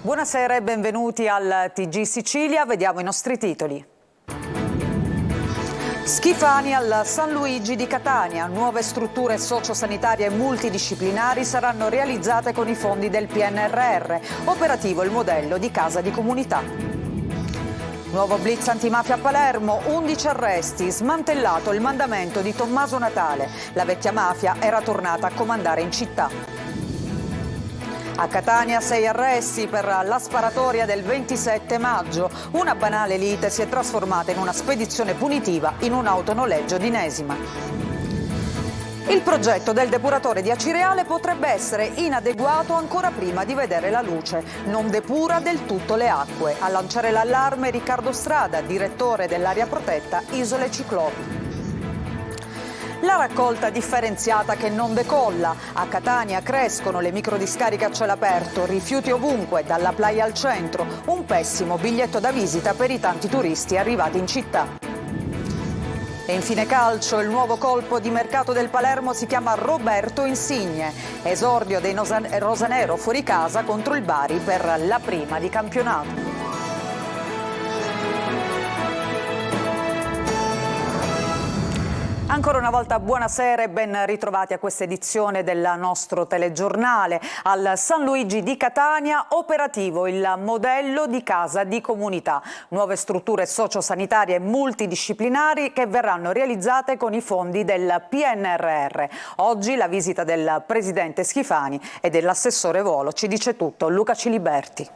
Buonasera e benvenuti al TG Sicilia. Vediamo i nostri titoli. Schifani al San Luigi di Catania. Nuove strutture sociosanitarie multidisciplinari saranno realizzate con i fondi del PNRR. Operativo il modello di casa di comunità. Nuovo blitz antimafia a Palermo, 11 arresti, smantellato il mandamento di Tommaso Natale. La vecchia mafia era tornata a comandare in città. A Catania 6 arresti per la sparatoria del 27 maggio. Una banale lite si è trasformata in una spedizione punitiva in un autonoleggio di Nesima. Il progetto del depuratore di Acireale potrebbe essere inadeguato ancora prima di vedere la luce. Non depura del tutto le acque. A lanciare l'allarme Riccardo Strada, direttore dell'area protetta Isole Ciclopi. La raccolta differenziata che non decolla. A Catania crescono le microdiscariche a cielo aperto, rifiuti ovunque, dalla playa al centro. Un pessimo biglietto da visita per i tanti turisti arrivati in città. E infine calcio, il nuovo colpo di mercato del Palermo si chiama Roberto Insigne. Esordio dei rosanero fuori casa contro il Bari per la prima di campionato. Ancora una volta buonasera e ben ritrovati a questa edizione del nostro telegiornale. Al San Luigi di Catania, operativo il modello di casa di comunità. Nuove strutture sociosanitarie multidisciplinari che verranno realizzate con i fondi del PNRR. Oggi la visita del presidente Schifani e dell'assessore Volo. Ci dice tutto Luca Ciliberti.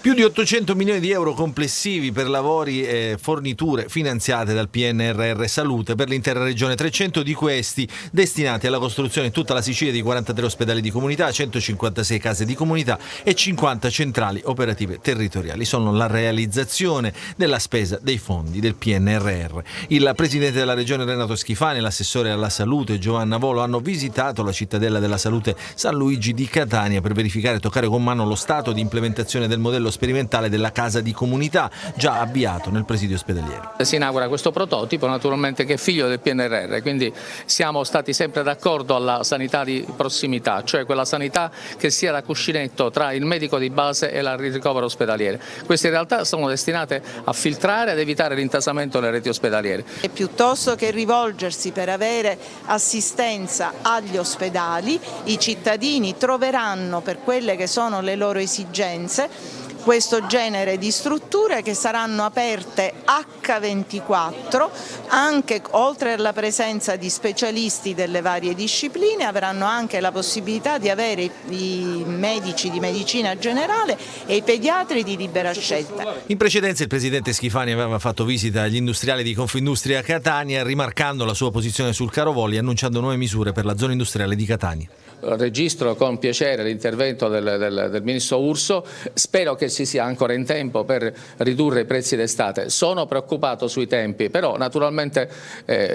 Più di 800 milioni di euro complessivi per lavori e forniture finanziate dal PNRR Salute per l'intera regione, 300 di questi destinati alla costruzione in tutta la Sicilia di 43 ospedali di comunità, 156 case di comunità e 50 centrali operative territoriali. Sono la realizzazione della spesa dei fondi del PNRR. Il presidente della regione Renato Schifani e l'assessore alla salute Giovanna Volo hanno visitato la cittadella della salute San Luigi di Catania per verificare e toccare con mano lo stato di implementazione del modello sperimentale della casa di comunità già avviato nel presidio ospedaliero. Si inaugura questo prototipo naturalmente che è figlio del PNRR, quindi siamo stati sempre d'accordo alla sanità di prossimità, cioè quella sanità che sia da cuscinetto tra il medico di base e il ricovero ospedaliere. Queste in realtà sono destinate a filtrare ed evitare l'intasamento nelle reti ospedaliere. E piuttosto che rivolgersi per avere assistenza agli ospedali, i cittadini troveranno per quelle che sono le loro esigenze questo genere di strutture che saranno aperte H24, anche oltre alla presenza di specialisti delle varie discipline, avranno anche la possibilità di avere i medici di medicina generale e i pediatri di libera scelta. In precedenza il presidente Schifani aveva fatto visita agli industriali di Confindustria Catania, rimarcando la sua posizione sul caro voli e annunciando nuove misure per la zona industriale di Catania. Registro con piacere l'intervento del ministro Urso, spero che si sia ancora in tempo per ridurre i prezzi d'estate. Sono preoccupato sui tempi, però naturalmente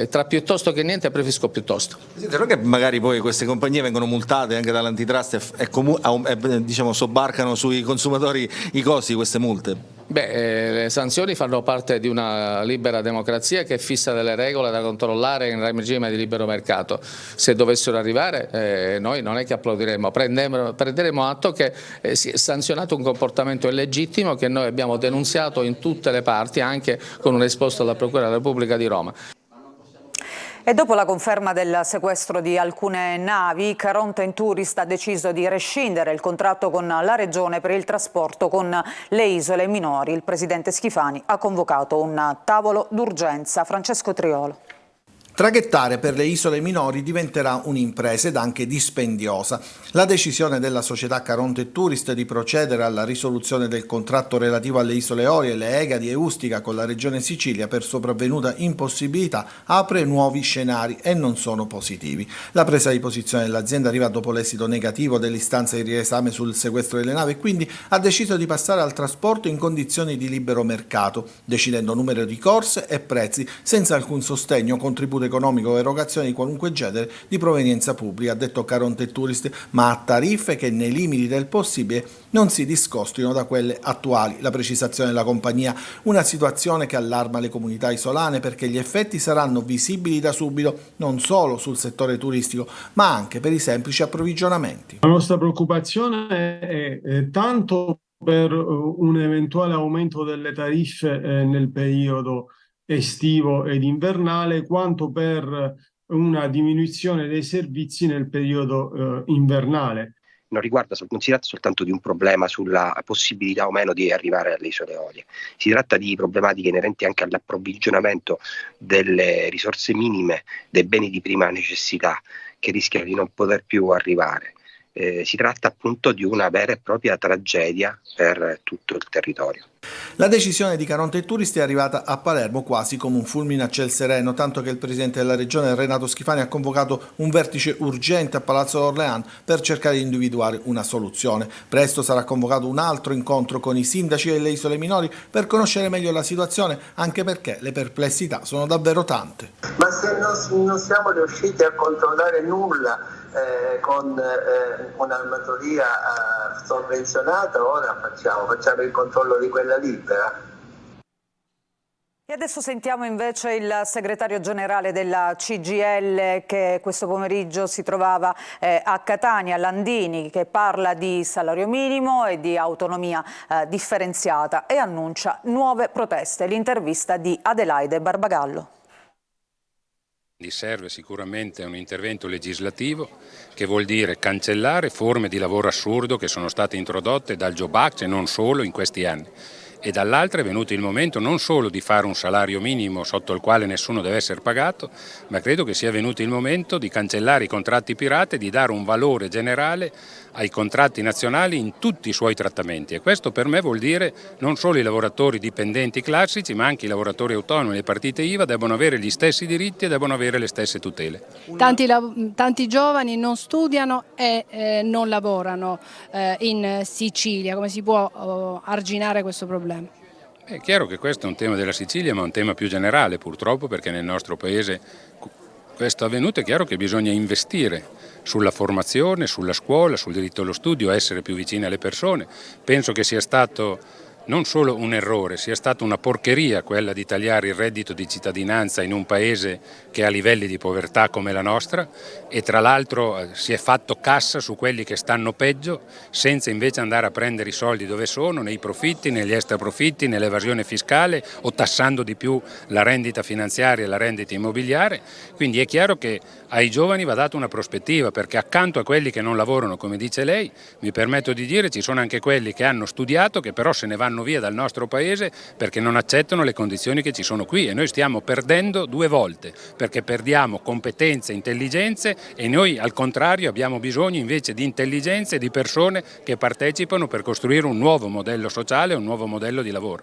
tra piuttosto che niente preferisco piuttosto. Non è che magari poi queste compagnie vengono multate anche dall'antitrust e diciamo, sobbarcano sui consumatori i costi di queste multe? Le sanzioni fanno parte di una libera democrazia che fissa delle regole da controllare in regime di libero mercato. Se dovessero arrivare noi non è che applaudiremo, prenderemo atto che si è sanzionato un comportamento illegittimo che noi abbiamo denunziato in tutte le parti, anche con un esposto alla Procura della Repubblica di Roma. E dopo la conferma del sequestro di alcune navi, Caronte Tourist ha deciso di rescindere il contratto con la Regione per il trasporto con le isole minori. Il presidente Schifani ha convocato un tavolo d'urgenza. Francesco Triolo. Traghettare per le isole minori diventerà un'impresa ed anche dispendiosa. La decisione della società Caronte Tourist di procedere alla risoluzione del contratto relativo alle isole Orie, le Egadi e Ustica con la Regione Sicilia per sopravvenuta impossibilità apre nuovi scenari e non sono positivi. La presa di posizione dell'azienda arriva dopo l'esito negativo dell'istanza di riesame sul sequestro delle navi e quindi ha deciso di passare al trasporto in condizioni di libero mercato, decidendo numero di corse e prezzi senza alcun sostegno o contributo economico o erogazione di qualunque genere di provenienza pubblica, ha detto Caronte Tourist, ma a tariffe che nei limiti del possibile non si discostino da quelle attuali. La precisazione della compagnia, una situazione che allarma le comunità isolane perché gli effetti saranno visibili da subito non solo sul settore turistico ma anche per i semplici approvvigionamenti. La nostra preoccupazione è tanto per un eventuale aumento delle tariffe nel periodo estivo ed invernale, quanto per una diminuzione dei servizi nel periodo invernale. Non si tratta soltanto di un problema sulla possibilità o meno di arrivare alle isole Eolie, si tratta di problematiche inerenti anche all'approvvigionamento delle risorse minime dei beni di prima necessità che rischiano di non poter più arrivare. Si tratta appunto di una vera e propria tragedia per tutto il territorio. La decisione di Caronte e Tourist è arrivata a Palermo quasi come un fulmine a ciel sereno, tanto che il presidente della regione Renato Schifani ha convocato un vertice urgente a Palazzo Orléans per cercare di individuare una soluzione. Presto sarà convocato un altro incontro con i sindaci delle isole minori per conoscere meglio la situazione, anche perché le perplessità sono davvero tante. Ma se non siamo riusciti a controllare nulla con un'armatoria sovvenzionata, ora facciamo il controllo di quella libera. E adesso sentiamo invece il segretario generale della CGIL che questo pomeriggio si trovava a Catania, Landini, che parla di salario minimo e di autonomia differenziata e annuncia nuove proteste. L'intervista di Adelaide Barbagallo. Serve sicuramente un intervento legislativo che vuol dire cancellare forme di lavoro assurdo che sono state introdotte dal Job Act e non solo in questi anni. E dall'altra è venuto il momento non solo di fare un salario minimo sotto il quale nessuno deve essere pagato, ma credo che sia venuto il momento di cancellare i contratti pirata e di dare un valore generale ai contratti nazionali in tutti i suoi trattamenti. E questo per me vuol dire non solo i lavoratori dipendenti classici, ma anche i lavoratori autonomi e le partite IVA devono avere gli stessi diritti e devono avere le stesse tutele. Tanti giovani non studiano e non lavorano in Sicilia. Come si può arginare questo problema? È chiaro che questo è un tema della Sicilia, ma un tema più generale purtroppo, perché nel nostro paese questo è avvenuto. È chiaro che bisogna investire sulla formazione, sulla scuola, sul diritto allo studio, essere più vicini alle persone. Penso che sia stato non solo un errore, sia stata una porcheria quella di tagliare il reddito di cittadinanza in un paese che ha livelli di povertà come la nostra, e tra l'altro si è fatto cassa su quelli che stanno peggio senza invece andare a prendere i soldi dove sono, nei profitti, negli extraprofitti, nell'evasione fiscale o tassando di più la rendita finanziaria e la rendita immobiliare. Quindi è chiaro che ai giovani va data una prospettiva, perché accanto a quelli che non lavorano, come dice lei, mi permetto di dire ci sono anche quelli che hanno studiato che però se ne vanno via dal nostro paese perché non accettano le condizioni che ci sono qui, e noi stiamo perdendo due volte, perché perdiamo competenze, intelligenze, e noi al contrario abbiamo bisogno invece di intelligenze e di persone che partecipano per costruire un nuovo modello sociale, un nuovo modello di lavoro.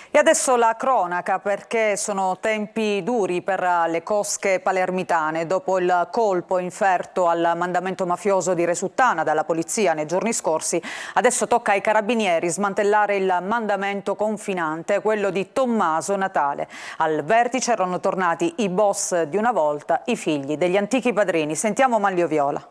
E adesso la cronaca, perché sono tempi duri per le cosche palermitane. Dopo il colpo inferto al mandamento mafioso di Resuttana dalla polizia nei giorni scorsi, adesso tocca ai carabinieri smantellare il mandamento confinante, quello di Tommaso Natale. Al vertice erano tornati i boss di una volta, i figli degli antichi padrini. Sentiamo Manlio Viola.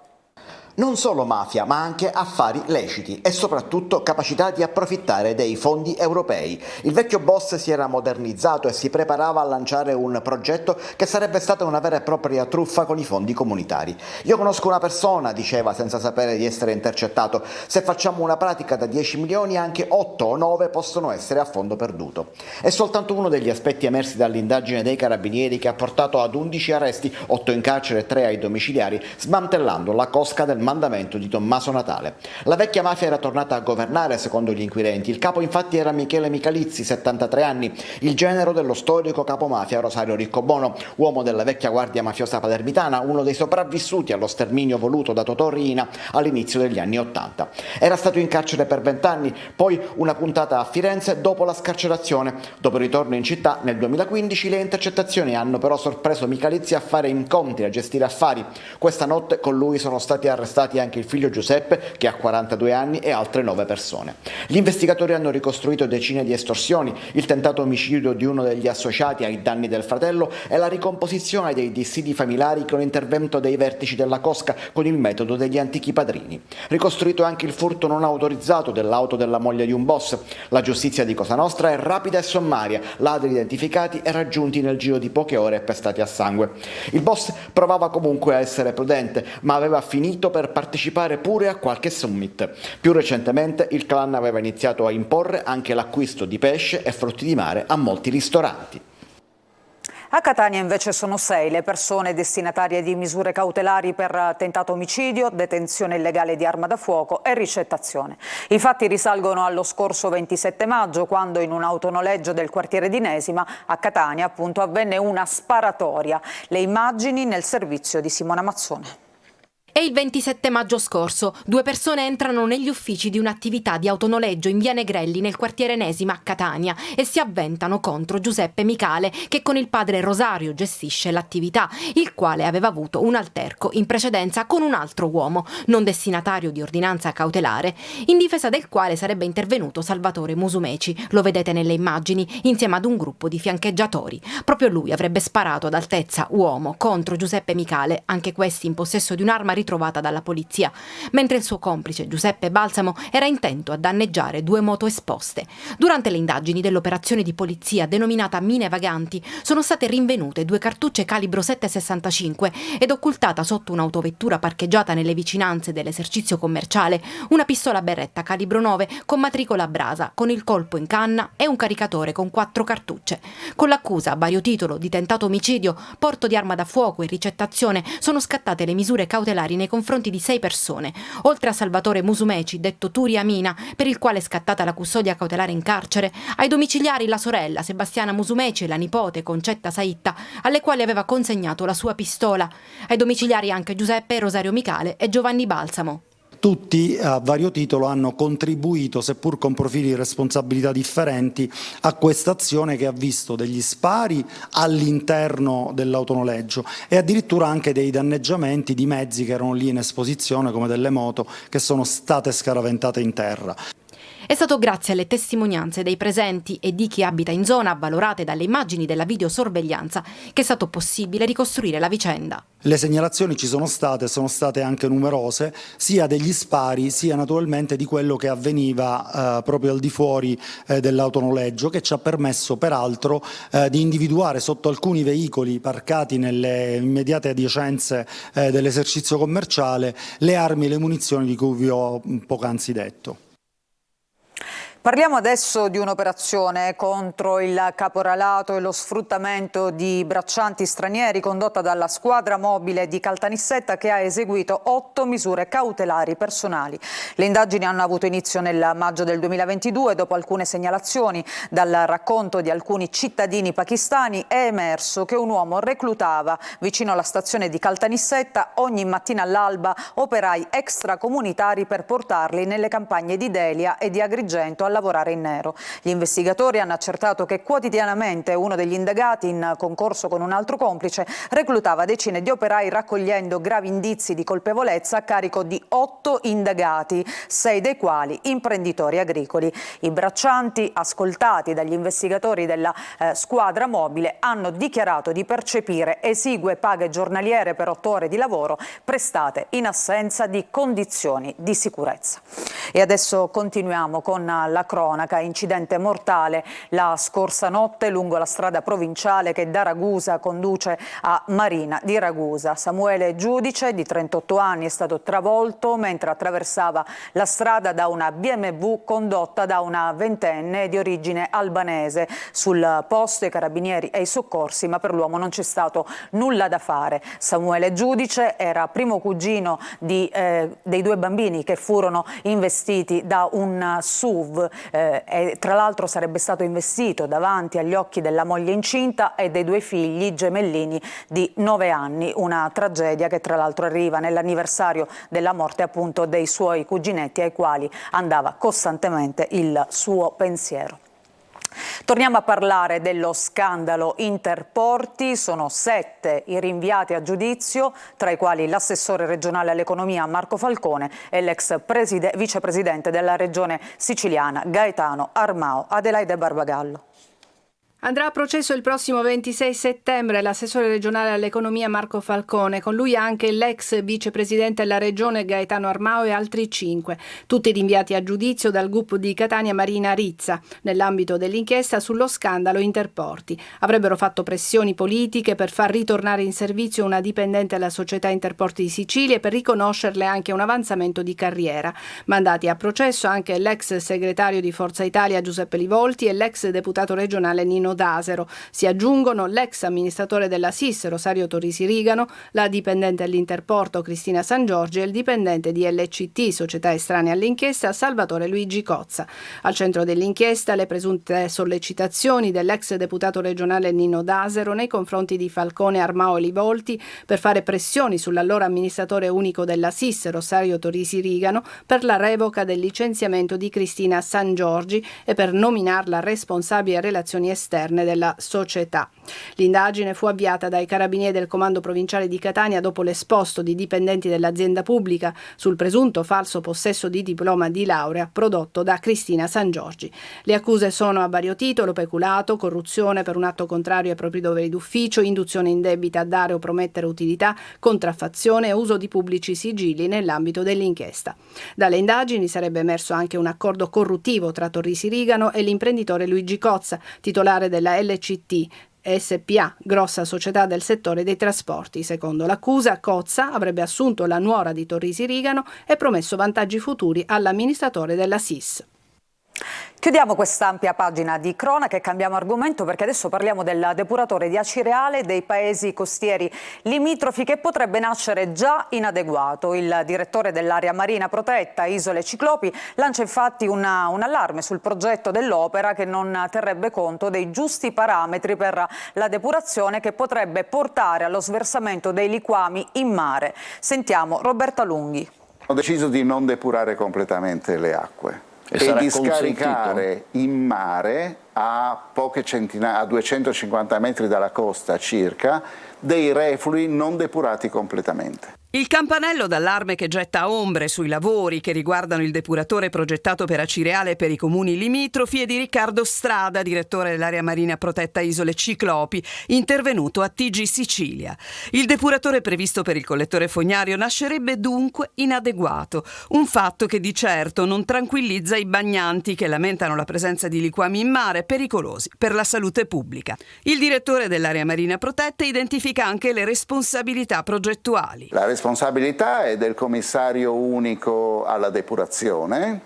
Non solo mafia, ma anche affari leciti e soprattutto capacità di approfittare dei fondi europei. Il vecchio boss si era modernizzato e si preparava a lanciare un progetto che sarebbe stata una vera e propria truffa con i fondi comunitari. Io conosco una persona, diceva senza sapere di essere intercettato, se facciamo una pratica da 10 milioni anche 8 o 9 possono essere a fondo perduto. È soltanto uno degli aspetti emersi dall'indagine dei carabinieri che ha portato ad 11 arresti, 8 in carcere e 3 ai domiciliari, smantellando la cosca del mandamento di Tommaso Natale. La vecchia mafia era tornata a governare secondo gli inquirenti. Il capo infatti era Michele Michalizzi, 73 anni, il genero dello storico capomafia Rosario Riccobono, uomo della vecchia guardia mafiosa palermitana, uno dei sopravvissuti allo sterminio voluto da Totò Riina all'inizio degli anni '80. Era stato in carcere per 20 anni, poi una puntata a Firenze dopo la scarcerazione. Dopo il ritorno in città nel 2015 le intercettazioni hanno però sorpreso Michalizzi a fare incontri, a gestire affari. Questa notte con lui sono stati arrestati anche il figlio Giuseppe, che ha 42 anni, e altre 9 persone. Gli investigatori hanno ricostruito decine di estorsioni, il tentato omicidio di uno degli associati ai danni del fratello e la ricomposizione dei dissidi familiari con l'intervento dei vertici della cosca con il metodo degli antichi padrini. Ricostruito anche il furto non autorizzato dell'auto della moglie di un boss. La giustizia di Cosa Nostra è rapida e sommaria, ladri identificati e raggiunti nel giro di poche ore e pestati a sangue. Il boss provava comunque a essere prudente, ma aveva finito per poter partecipare pure a qualche summit. Più recentemente il clan aveva iniziato a imporre anche l'acquisto di pesce e frutti di mare a molti ristoranti. A Catania invece sono 6 le persone destinatarie di misure cautelari per tentato omicidio, detenzione illegale di arma da fuoco e ricettazione. I fatti risalgono allo scorso 27 maggio, quando in un autonoleggio del quartiere di Nesima, a Catania, appunto, avvenne una sparatoria. Le immagini nel servizio di Simona Mazzone. È il 27 maggio scorso. 2 persone entrano negli uffici di un'attività di autonoleggio in via Negrelli nel quartiere Nesima a Catania e si avventano contro Giuseppe Micale, che con il padre Rosario gestisce l'attività, il quale aveva avuto un alterco in precedenza con un altro uomo, non destinatario di ordinanza cautelare, in difesa del quale sarebbe intervenuto Salvatore Musumeci. Lo vedete nelle immagini, insieme ad un gruppo di fiancheggiatori. Proprio lui avrebbe sparato ad altezza uomo contro Giuseppe Micale, anche questi in possesso di un'arma trovata dalla polizia, mentre il suo complice Giuseppe Balsamo era intento a danneggiare 2 moto esposte. Durante le indagini dell'operazione di polizia denominata Mine Vaganti sono state rinvenute 2 cartucce calibro 7,65 ed occultata sotto un'autovettura parcheggiata nelle vicinanze dell'esercizio commerciale una pistola berretta calibro 9 con matricola a brasa, con il colpo in canna e un caricatore con 4 cartucce. Con l'accusa a vario titolo di tentato omicidio, porto di arma da fuoco e ricettazione sono scattate le misure cautelari nei confronti di 6 persone, oltre a Salvatore Musumeci, detto Turi Amina, per il quale è scattata la custodia cautelare in carcere, ai domiciliari la sorella Sebastiana Musumeci e la nipote Concetta Saitta, alle quali aveva consegnato la sua pistola, ai domiciliari anche Giuseppe Rosario Micale e Giovanni Balsamo. Tutti a vario titolo hanno contribuito, seppur con profili di responsabilità differenti, a questa azione che ha visto degli spari all'interno dell'autonoleggio e addirittura anche dei danneggiamenti di mezzi che erano lì in esposizione, come delle moto, che sono state scaraventate in terra. È stato grazie alle testimonianze dei presenti e di chi abita in zona, avvalorate dalle immagini della videosorveglianza, che è stato possibile ricostruire la vicenda. Le segnalazioni ci sono state anche numerose, sia degli spari sia naturalmente di quello che avveniva proprio al di fuori dell'autonoleggio, che ci ha permesso peraltro di individuare sotto alcuni veicoli parcati nelle immediate adiacenze dell'esercizio commerciale le armi e le munizioni di cui vi ho poc'anzi detto. Parliamo adesso di un'operazione contro il caporalato e lo sfruttamento di braccianti stranieri condotta dalla squadra mobile di Caltanissetta, che ha eseguito 8 misure cautelari personali. Le indagini hanno avuto inizio nel maggio del 2022. Dopo alcune segnalazioni dal racconto di alcuni cittadini pakistani è emerso che un uomo reclutava vicino alla stazione di Caltanissetta ogni mattina all'alba operai extracomunitari per portarli nelle campagne di Delia e di Agrigento a lavorare in nero. Gli investigatori hanno accertato che quotidianamente uno degli indagati, in concorso con un altro complice, reclutava decine di operai raccogliendo gravi indizi di colpevolezza a carico di 8 indagati, 6 dei quali imprenditori agricoli. I braccianti, ascoltati dagli investigatori della squadra mobile, hanno dichiarato di percepire esigue paghe giornaliere per 8 ore di lavoro prestate in assenza di condizioni di sicurezza. E adesso continuiamo con la cronaca. Incidente mortale la scorsa notte lungo la strada provinciale che da Ragusa conduce a Marina di Ragusa. Samuele Giudice, di 38 anni, è stato travolto mentre attraversava la strada da una BMW condotta da una ventenne di origine albanese. Sul posto i carabinieri e i soccorsi, ma per l'uomo non c'è stato nulla da fare. Samuele Giudice era primo cugino dei 2 bambini che furono investiti da un SUV. E tra l'altro sarebbe stato investito davanti agli occhi della moglie incinta e dei 2 figli gemellini di 9 anni, una tragedia che tra l'altro arriva nell'anniversario della morte appunto dei suoi cuginetti, ai quali andava costantemente il suo pensiero. Torniamo a parlare dello scandalo Interporti. Sono 7 i rinviati a giudizio, tra i quali l'assessore regionale all'economia Marco Falcone e l'ex vicepresidente della regione siciliana Gaetano Armao. Adelaide Barbagallo. Andrà a processo il prossimo 26 settembre l'assessore regionale all'economia Marco Falcone, con lui anche l'ex vicepresidente della regione Gaetano Armao e altri 5, tutti rinviati a giudizio dal GUP di Catania Marina Rizza, nell'ambito dell'inchiesta sullo scandalo Interporti. Avrebbero fatto pressioni politiche per far ritornare in servizio una dipendente alla società Interporti di Sicilia e per riconoscerle anche un avanzamento di carriera. Mandati a processo anche l'ex segretario di Forza Italia Giuseppe Livolti e l'ex deputato regionale Nino Dasero. Si aggiungono l'ex amministratore della SIS Rosario Torrisi Rigano, la dipendente all'Interporto Cristina San Giorgi e il dipendente di LCT, società estranea all'inchiesta, Salvatore Luigi Cozza. Al centro dell'inchiesta le presunte sollecitazioni dell'ex deputato regionale Nino Dasero nei confronti di Falcone, Armao e Livolti per fare pressioni sull'allora amministratore unico della SIS Rosario Torrisi Rigano per la revoca del licenziamento di Cristina San Giorgi e per nominarla responsabile relazioni esterne della società. L'indagine fu avviata dai carabinieri del comando provinciale di Catania dopo l'esposto di dipendenti dell'azienda pubblica sul presunto falso possesso di diploma di laurea prodotto da Cristina San Giorgi. Le accuse sono a vario titolo: peculato, corruzione per un atto contrario ai propri doveri d'ufficio, induzione indebita a dare o promettere utilità, contraffazione e uso di pubblici sigilli nell'ambito dell'inchiesta. Dalle indagini sarebbe emerso anche un accordo corruttivo tra Torrisi Rigano e l'imprenditore Luigi Cozza, titolare della LCT SPA, grossa società del settore dei trasporti. Secondo l'accusa, Cozza avrebbe assunto la nuora di Torrisi Rigano e promesso vantaggi futuri all'amministratore della SIS. Chiudiamo questa ampia pagina di cronaca e cambiamo argomento, perché adesso parliamo del depuratore di Acireale dei paesi costieri limitrofi che potrebbe nascere già inadeguato. Il direttore dell'area marina protetta Isole Ciclopi lancia infatti un allarme sul progetto dell'opera che non terrebbe conto dei giusti parametri per la depurazione, che potrebbe portare allo sversamento dei liquami in mare. Sentiamo Roberta Lunghi. Ho deciso di non depurare completamente le acque e di scaricare in mare a poche centinaia, a 250 metri dalla costa circa, dei reflui non depurati completamente. Il campanello d'allarme che getta ombre sui lavori che riguardano il depuratore progettato per Acireale e per i comuni limitrofi è di Riccardo Strada, direttore dell'area marina protetta Isole Ciclopi, intervenuto a TG Sicilia. Il depuratore previsto per il collettore fognario nascerebbe dunque inadeguato, un fatto che di certo non tranquillizza i bagnanti, che lamentano la presenza di liquami in mare pericolosi per la salute pubblica. Il direttore dell'area marina protetta identifica anche le responsabilità progettuali. La responsabilità è del commissario unico alla depurazione,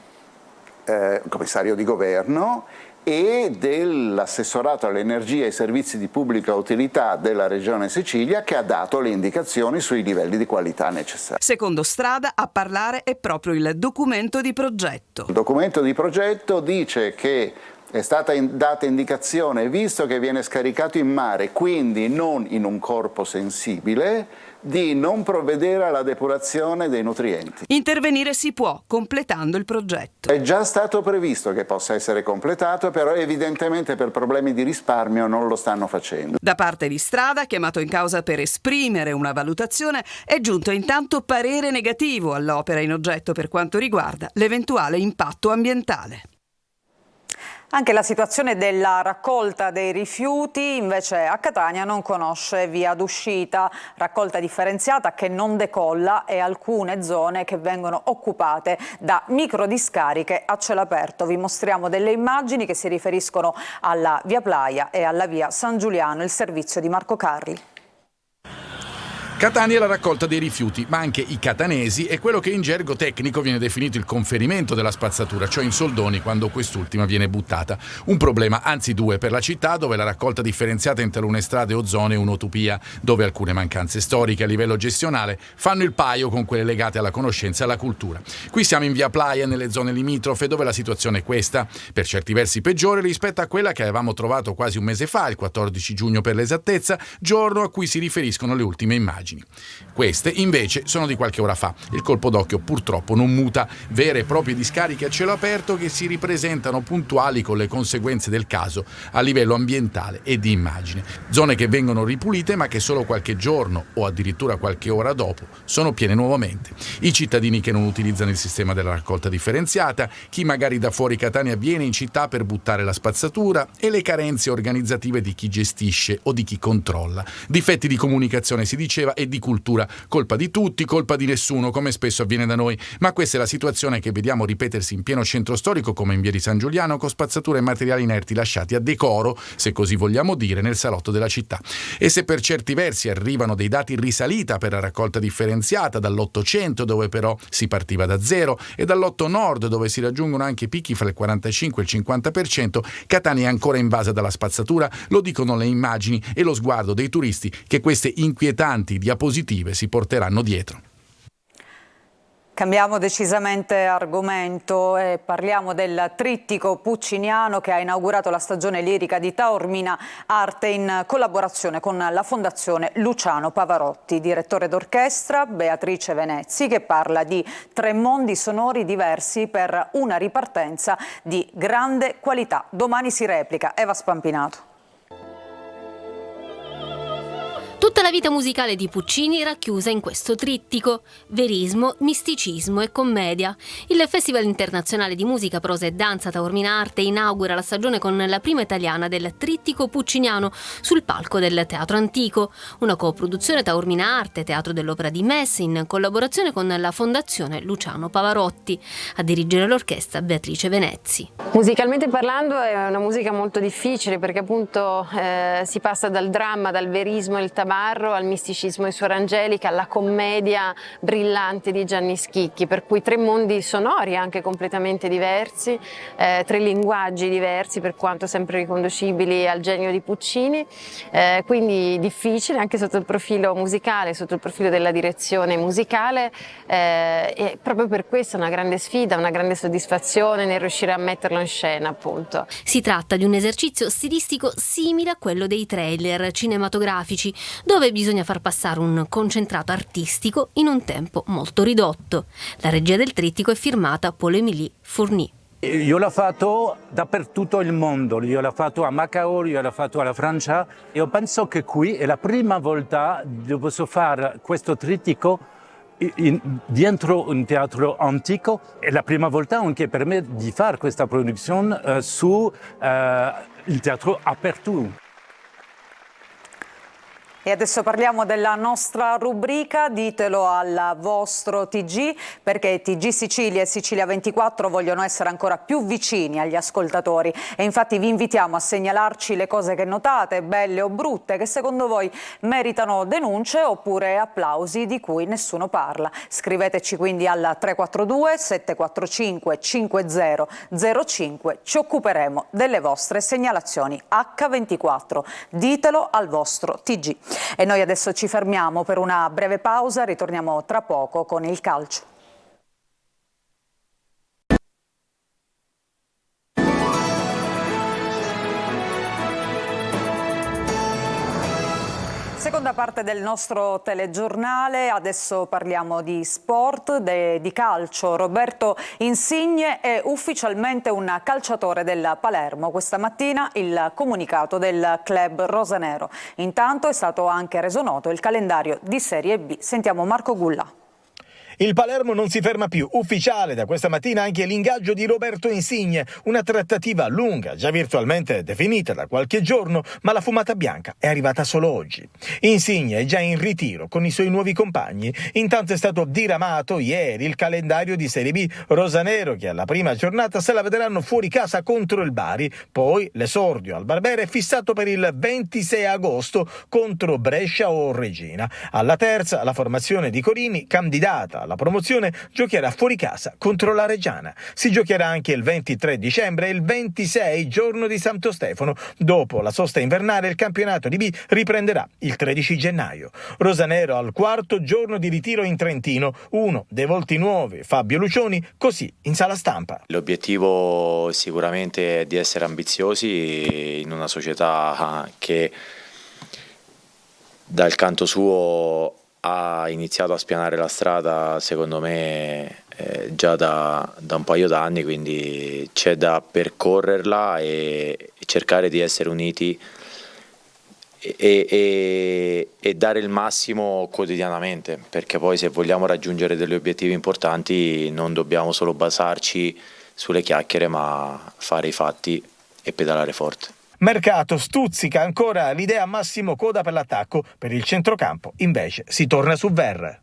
commissario di governo, e dell'assessorato all'energia e ai servizi di pubblica utilità della Regione Sicilia, che ha dato le indicazioni sui livelli di qualità necessari. Secondo Strada, a parlare è proprio il documento di progetto. Il documento di progetto dice che è stata data indicazione, visto che viene scaricato in mare, quindi non in un corpo sensibile, di non provvedere alla depurazione dei nutrienti. Intervenire si può, completando il progetto. È già stato previsto che possa essere completato, però evidentemente per problemi di risparmio non lo stanno facendo. Da parte di Strada, chiamato in causa per esprimere una valutazione, è giunto intanto parere negativo all'opera in oggetto per quanto riguarda l'eventuale impatto ambientale. Anche la situazione della raccolta dei rifiuti invece a Catania non conosce via d'uscita, raccolta differenziata che non decolla e alcune zone che vengono occupate da microdiscariche a cielo aperto. Vi mostriamo delle immagini che si riferiscono alla via Playa e alla via San Giuliano, il servizio di Marco Carli. Catania è la raccolta dei rifiuti, ma anche i catanesi è quello che in gergo tecnico viene definito il conferimento della spazzatura, cioè in soldoni quando quest'ultima viene buttata. Un problema, anzi due, per la città, dove la raccolta differenziata in talune strade o zone è un'utopia, dove alcune mancanze storiche a livello gestionale fanno il paio con quelle legate alla conoscenza e alla cultura. Qui siamo in via Playa, nelle zone limitrofe, dove la situazione è questa, per certi versi peggiore rispetto a quella che avevamo trovato quasi un mese fa, il 14 giugno per l'esattezza, giorno a cui si riferiscono le ultime immagini. immagini. Queste invece sono di qualche ora fa. Il colpo d'occhio purtroppo non muta, vere e proprie discariche a cielo aperto che si ripresentano puntuali con le conseguenze del caso a livello ambientale e di immagine. Zone che vengono ripulite ma che solo qualche giorno o addirittura qualche ora dopo sono piene nuovamente. I cittadini che non utilizzano il sistema della raccolta differenziata, chi magari da fuori Catania viene in città per buttare la spazzatura e le carenze organizzative di chi gestisce o di chi controlla. Difetti di comunicazione si diceva e di cultura, colpa di tutti, colpa di nessuno, come spesso avviene da noi, ma questa è la situazione che vediamo ripetersi in pieno centro storico come in via di San Giuliano, con spazzatura e materiali inerti lasciati a decoro, se così vogliamo dire, nel salotto della città. E se per certi versi arrivano dei dati in risalita per la raccolta differenziata dall'800, dove però si partiva da zero, e dall'8 nord, dove si raggiungono anche picchi fra il 45 e il 50%, Catania è ancora invasa dalla spazzatura, lo dicono le immagini e lo sguardo dei turisti che queste inquietanti diapositive si porteranno dietro. Cambiamo decisamente argomento e parliamo del trittico pucciniano che ha inaugurato la stagione lirica di Taormina Arte in collaborazione con la Fondazione Luciano Pavarotti. Direttore d'orchestra Beatrice Venezzi, che parla di 3 mondi sonori diversi per una ripartenza di grande qualità. Domani si replica. Eva Spampinato. Tutta la vita musicale di Puccini racchiusa in questo trittico: verismo, misticismo e commedia. Il Festival Internazionale di Musica, Prosa e Danza Taormina Arte inaugura la stagione con la prima italiana del trittico pucciniano sul palco del Teatro Antico, una coproduzione Taormina Arte, Teatro dell'Opera di Messi, in collaborazione con la Fondazione Luciano Pavarotti. A dirigere l'orchestra Beatrice Venezzi. Musicalmente parlando è una musica molto difficile, perché appunto si passa dal dramma, dal verismo e il tabarro al misticismo di Suor Angelica, alla commedia brillante di Gianni Schicchi, per cui 3 mondi sonori anche completamente diversi, 3 linguaggi diversi per quanto sempre riconducibili al genio di Puccini, quindi difficile anche sotto il profilo musicale, sotto il profilo della direzione musicale, e proprio per questo è una grande sfida, una grande soddisfazione nel riuscire a metterlo in scena, appunto. Si tratta di un esercizio stilistico simile a quello dei trailer cinematografici, dove bisogna far passare un concentrato artistico in un tempo molto ridotto. La regia del trittico è firmata Paul-Émilie Fourny. Io l'ho fatto dappertutto il mondo, io l'ho fatto a Macao, io l'ho fatto alla Francia. Io penso che qui è la prima volta che posso fare questo trittico dentro un teatro antico. È la prima volta anche per me di fare questa produzione su il teatro aperto. E adesso parliamo della nostra rubrica Ditelo al vostro TG, perché TG Sicilia e Sicilia 24 vogliono essere ancora più vicini agli ascoltatori e infatti vi invitiamo a segnalarci le cose che notate, belle o brutte, che secondo voi meritano denunce oppure applausi di cui nessuno parla. Scriveteci quindi al 342 745 5005, ci occuperemo delle vostre segnalazioni. H24, ditelo al vostro TG. E noi adesso ci fermiamo per una breve pausa, ritorniamo tra poco con il calcio. Seconda parte del nostro telegiornale, adesso parliamo di sport, di calcio. Roberto Insigne è ufficialmente un calciatore del Palermo. Questa mattina il comunicato del club rosanero. Intanto è stato anche reso noto il calendario di Serie B. Sentiamo Marco Gulla. Il Palermo non si ferma più, ufficiale da questa mattina anche l'ingaggio di Roberto Insigne, una trattativa lunga, già virtualmente definita da qualche giorno, ma la fumata bianca è arrivata solo oggi. Insigne è già in ritiro con i suoi nuovi compagni, intanto è stato diramato ieri il calendario di Serie B rosanero che alla prima giornata se la vedranno fuori casa contro il Bari, poi l'esordio al Barbera è fissato per il 26 agosto contro Brescia o Regina. Alla terza la formazione di Corini, candidata alla promozione, giocherà fuori casa contro la Reggiana. Si giocherà anche il 23 dicembre e il 26, giorno di Santo Stefano. Dopo la sosta invernale il campionato di B riprenderà il 13 gennaio. Rosanero al quarto giorno di ritiro in Trentino. Uno dei volti nuovi, Fabio Lucioni, così in sala stampa. L'obiettivo sicuramente è di essere ambiziosi in una società che dal canto suo ha iniziato a spianare la strada, secondo me, già da un paio d'anni, quindi c'è da percorrerla e cercare di essere uniti e dare il massimo quotidianamente, perché poi se vogliamo raggiungere degli obiettivi importanti non dobbiamo solo basarci sulle chiacchiere, ma fare i fatti e pedalare forte. Mercato stuzzica ancora l'idea Massimo Coda per l'attacco, per il centrocampo invece si torna su Verre.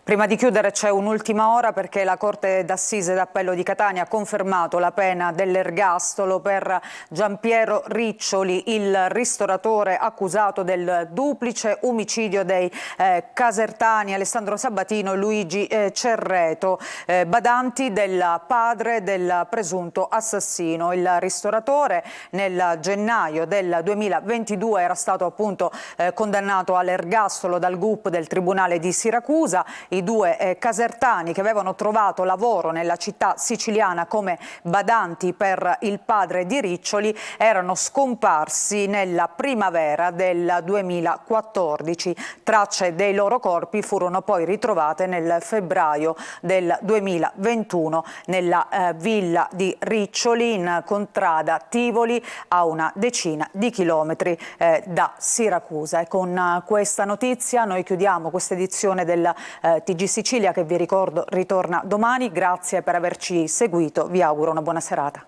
Prima di chiudere c'è un'ultima ora perché la Corte d'Assise d'Appello di Catania ha confermato la pena dell'ergastolo per Giampiero Riccioli, il ristoratore accusato del duplice omicidio dei casertani Alessandro Sabatino e Luigi Cerreto, badanti del padre del presunto assassino. Il ristoratore nel gennaio del 2022 era stato appunto condannato all'ergastolo dal GUP del Tribunale di Siracusa. I due casertani che avevano trovato lavoro nella città siciliana come badanti per il padre di Riccioli erano scomparsi nella primavera del 2014. Tracce dei loro corpi furono poi ritrovate nel febbraio del 2021 nella villa di Riccioli in contrada Tivoli, a una decina di chilometri da Siracusa. E con questa notizia noi chiudiamo questa edizione del TG Sicilia, che vi ricordo ritorna domani. Grazie per averci seguito, vi auguro una buona serata.